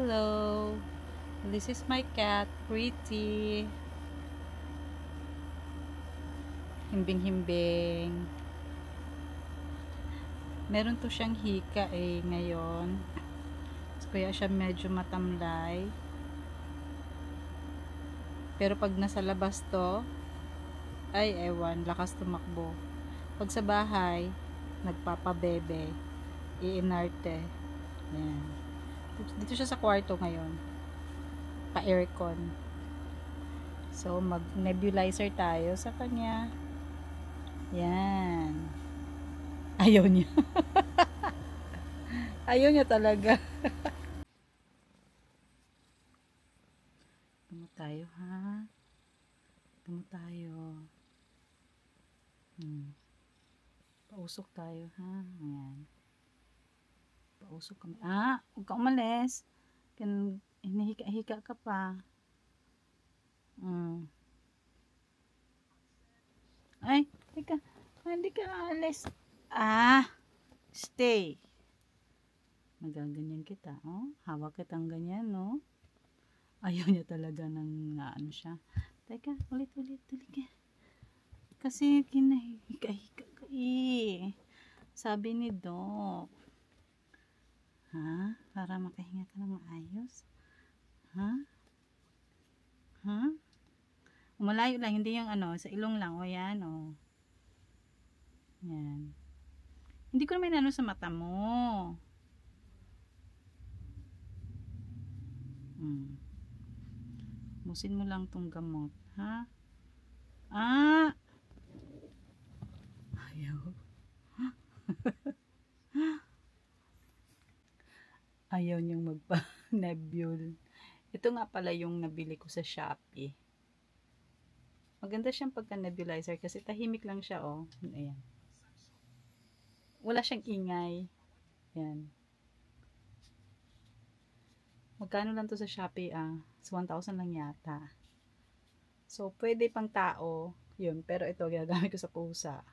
Hello, this is my cat, Pretty. Himbing-himbing. Meron to siyang hika ngayon. Kaya siya medyo matamlay. Pero pag nasa labas to, ay ewan, lakas tumakbo. Pag sa bahay, nagpapabebe, iinarte. Yan. Dito siya sa kwarto ngayon. Pa-aircon. So, mag-nebulizer tayo sa kanya. Yan. Ayaw niya. Ayaw niya talaga. Tumo tayo, ha? Tumo tayo. Pausok tayo, ha? Ayan. Pausok kami. Huwag ka umalis. Hinihika-hika ka pa. Ay, teka. Hindi ka alis. Stay. Magaganyan kita, oh. Hawak kitang ganyan, no? Ayaw niya talaga ng ano siya. Teka, ulit. Kasi kinahika-hika ka Sabi ni Doc. Para makahinga ka na maayos. Malayo lang, hindi yung sa ilong lang. O yan, o. Yan. Hindi ko naman sa mata mo. Musin mo lang tong gamot, ha? Ayaw. Ayaw niyang magpa-nebule. Ito nga pala yung nabili ko sa Shopee. Maganda siyang pagka-nebulizer kasi tahimik lang siya, oh. Ayan. Wala siyang ingay. Yan. Magkano lang to sa Shopee, So, 1,000 lang yata. So, pwede pang tao. Yun. Pero ito, ginagamit ko sa pusa.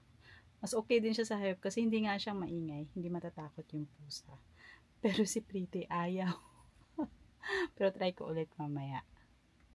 Mas okay din siya sa hayop kasi hindi nga siyang maingay. Hindi matatakot yung pusa. Pero si Pretty ayaw. Pero try ko ulit mamaya.